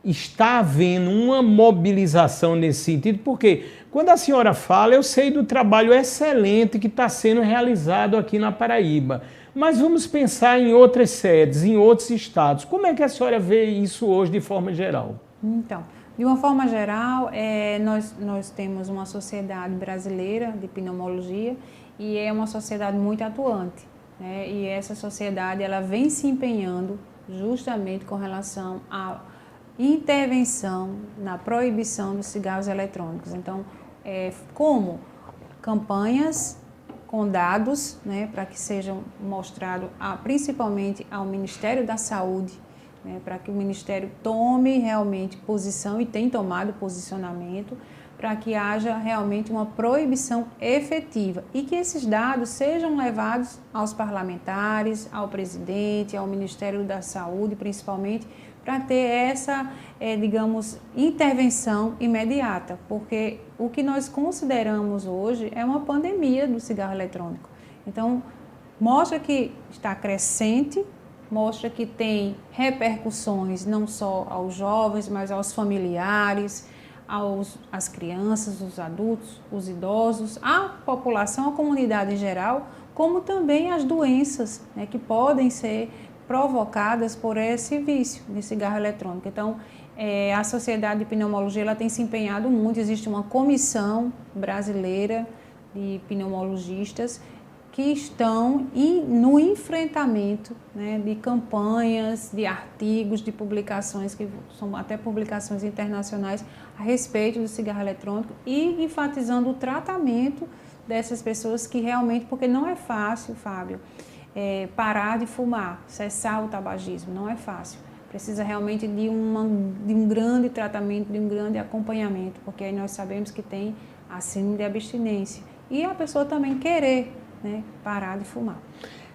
está havendo uma mobilização nesse sentido? Porque quando a senhora fala, eu sei do trabalho excelente que está sendo realizado aqui na Paraíba, mas vamos pensar em outras sedes, em outros estados. Como é que a senhora vê isso hoje de forma geral? Então, de uma forma geral, nós temos uma sociedade brasileira de pneumologia e é uma sociedade muito atuante, né? E essa sociedade ela vem se empenhando justamente com relação à intervenção na proibição dos cigarros eletrônicos. Então, como campanhas com dados, né, para que sejam mostrados principalmente ao Ministério da Saúde, né, para que o Ministério tome realmente posição e tem tomado posicionamento para que haja realmente uma proibição efetiva e que esses dados sejam levados aos parlamentares, ao presidente, ao Ministério da Saúde, principalmente, para ter essa, digamos, intervenção imediata, porque o que nós consideramos hoje é uma pandemia do cigarro eletrônico. Então, mostra que está crescente, mostra que tem repercussões não só aos jovens, mas aos familiares, às crianças, os adultos, os idosos, à população, à comunidade em geral, como também as doenças, né, que podem ser provocadas por esse vício de cigarro eletrônico. Então, a Sociedade de Pneumologia ela tem se empenhado muito, existe uma comissão brasileira de pneumologistas que estão no enfrentamento, né, de campanhas, de artigos, de publicações, que são até publicações internacionais, a respeito do cigarro eletrônico e enfatizando o tratamento dessas pessoas que realmente, porque não é fácil, Fábio, parar de fumar, cessar o tabagismo, não é fácil. Precisa realmente de um grande tratamento, de um grande acompanhamento, porque aí nós sabemos que tem a síndrome de abstinência. E a pessoa também querer, né, parar de fumar.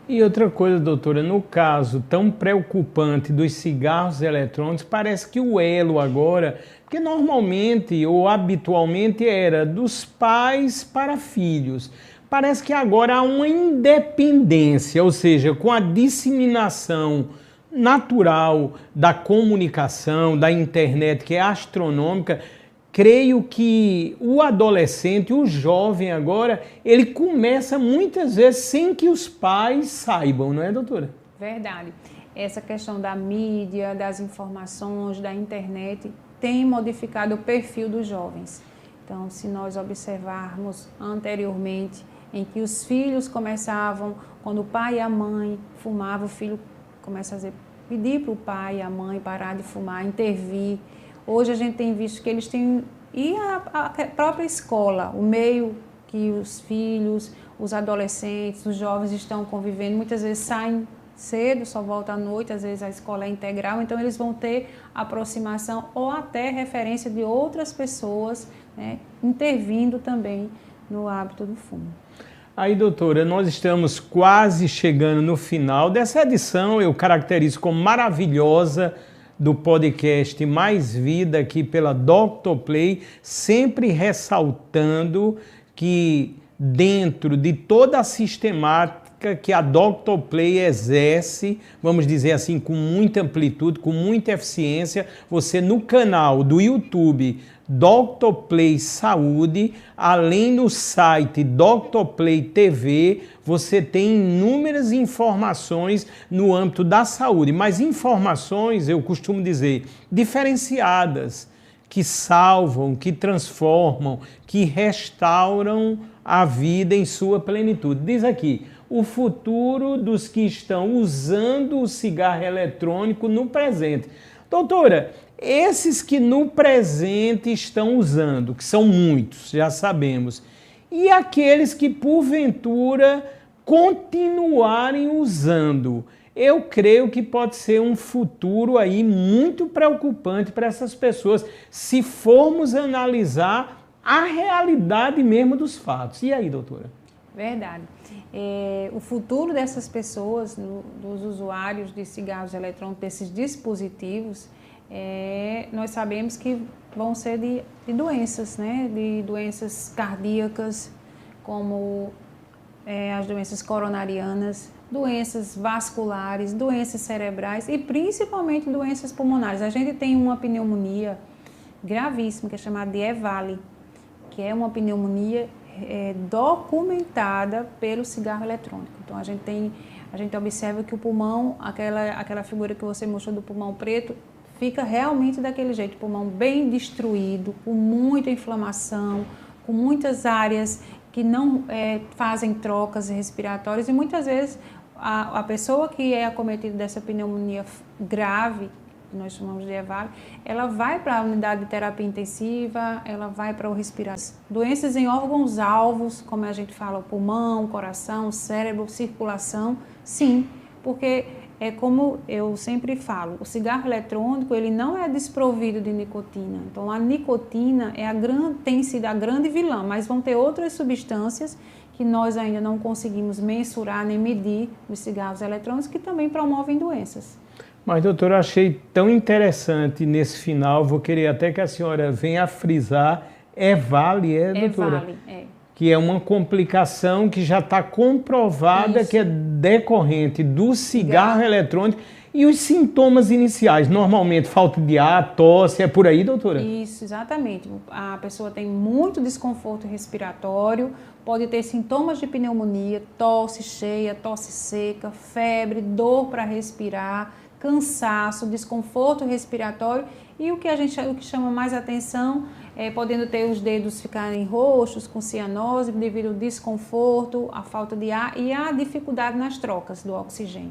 E outra coisa, doutora, no caso tão preocupante dos cigarros eletrônicos, parece que o elo agora, que normalmente ou habitualmente era dos pais para filhos, parece que agora há uma independência, ou seja, com a disseminação natural da comunicação, da internet, que é astronômica, creio que o adolescente, o jovem agora, ele começa muitas vezes sem que os pais saibam, não é, doutora? Verdade. Essa questão da mídia, das informações, da internet, tem modificado o perfil dos jovens. Então, se nós observarmos anteriormente, em que os filhos começavam, quando o pai e a mãe fumavam, o filho começa a pedir para o pai e a mãe parar de fumar, intervir. Hoje a gente tem visto que eles têm, e a própria escola, o meio que os filhos, os adolescentes, os jovens estão convivendo, muitas vezes saem cedo, só voltam à noite, às vezes a escola é integral, então eles vão ter aproximação ou até referência de outras pessoas, né, intervindo também no hábito do fumo. Aí, doutora, nós estamos quase chegando no final dessa edição, eu caracterizo como maravilhosa, do podcast Mais Vida aqui pela Dr. Play, sempre ressaltando que dentro de toda a sistemática que a Dr. Play exerce, vamos dizer assim, com muita amplitude, com muita eficiência, você no canal do YouTube Dr. Play Saúde, além do site Dr. Play TV, você tem inúmeras informações no âmbito da saúde, mas informações, eu costumo dizer, diferenciadas, que salvam, que transformam, que restauram a vida em sua plenitude. Diz aqui, o futuro dos que estão usando o cigarro eletrônico no presente. Doutora, esses que no presente estão usando, que são muitos, já sabemos, e aqueles que porventura continuarem usando, eu creio que pode ser um futuro aí muito preocupante para essas pessoas, se formos analisar a realidade mesmo dos fatos. E aí, doutora? Verdade. O futuro dessas pessoas, dos usuários de cigarros eletrônicos, desses dispositivos, nós sabemos que vão ser de doenças, né? De doenças cardíacas, como as doenças coronarianas, doenças vasculares, doenças cerebrais e principalmente doenças pulmonares. A gente tem uma pneumonia gravíssima, que é chamada de EVALI, que é uma pneumonia documentada pelo cigarro eletrônico. Então a gente observa que o pulmão, aquela figura que você mostrou do pulmão preto, fica realmente daquele jeito, pulmão bem destruído, com muita inflamação, com muitas áreas que não fazem trocas respiratórias e muitas vezes a pessoa que é acometida dessa pneumonia grave, que nós chamamos de EVALI, ela vai para a unidade de terapia intensiva, ela vai para o respirador. Doenças em órgãos-alvos, como a gente fala, o pulmão, o coração, o cérebro, circulação, sim, porque é como eu sempre falo, o cigarro eletrônico ele não é desprovido de nicotina. Então a nicotina tem sido a grande vilã, mas vão ter outras substâncias que nós ainda não conseguimos mensurar nem medir nos cigarros eletrônicos que também promovem doenças. Mas, doutora, eu achei tão interessante nesse final, vou querer até que a senhora venha a frisar, doutora? EVALI, é. Que é uma complicação que já está comprovada que é decorrente do cigarro eletrônico e os sintomas iniciais, normalmente falta de ar, tosse, é por aí, doutora? Isso, exatamente. A pessoa tem muito desconforto respiratório, pode ter sintomas de pneumonia, tosse cheia, tosse seca, febre, dor para respirar, cansaço, desconforto respiratório e o que chama mais atenção é podendo ter os dedos ficarem roxos, com cianose, devido ao desconforto, à falta de ar e à dificuldade nas trocas do oxigênio,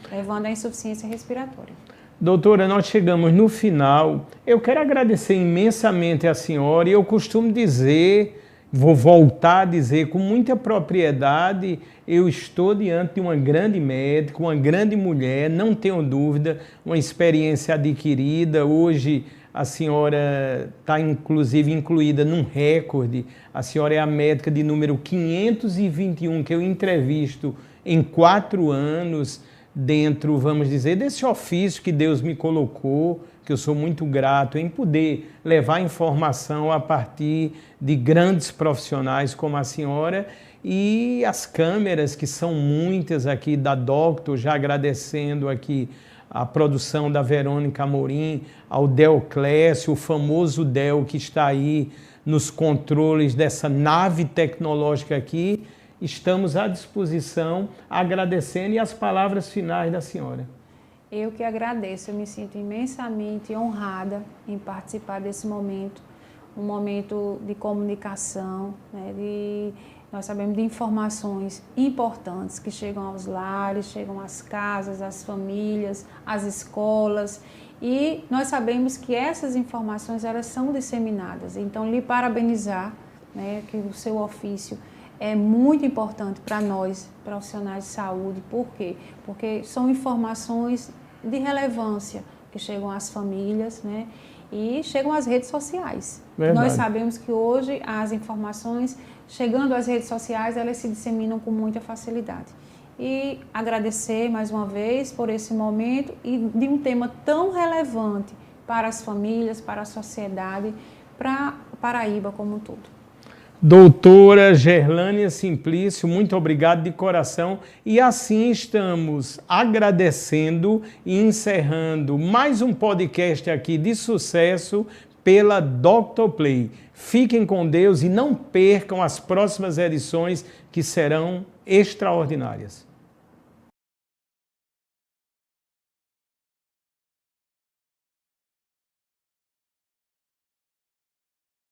levando à insuficiência respiratória. Doutora, nós chegamos no final. Eu quero agradecer imensamente a senhora e eu costumo dizer, vou voltar a dizer com muita propriedade, eu estou diante de uma grande médica, uma grande mulher, não tenho dúvida, uma experiência adquirida. Hoje a senhora está inclusive incluída num recorde. A senhora é a médica de número 521 que eu entrevisto em 4 anos dentro, vamos dizer, desse ofício que Deus me colocou, que eu sou muito grato em poder levar informação a partir de grandes profissionais como a senhora e as câmeras, que são muitas aqui da Doctor, já agradecendo aqui a produção da Verônica Amorim, ao Del Clécio, o famoso Del que está aí nos controles dessa nave tecnológica aqui. Estamos à disposição, agradecendo e as palavras finais da senhora. Eu que agradeço, eu me sinto imensamente honrada em participar desse momento, um momento de comunicação, né, nós sabemos de informações importantes que chegam aos lares, chegam às casas, às famílias, às escolas e nós sabemos que essas informações elas são disseminadas. Então, lhe parabenizar, né, que o seu ofício é muito importante para nós, profissionais de saúde. Por quê? Porque são informações de relevância que chegam às famílias, né, e chegam às redes sociais. Verdade. Nós sabemos que hoje as informações chegando às redes sociais, elas se disseminam com muita facilidade. E agradecer mais uma vez por esse momento e de um tema tão relevante para as famílias, para a sociedade, para Paraíba como um todo. Doutora Gerlânia Simplício, muito obrigado de coração. E assim estamos agradecendo e encerrando mais um podcast aqui de sucesso pela Doctor Play. Fiquem com Deus e não percam as próximas edições que serão extraordinárias.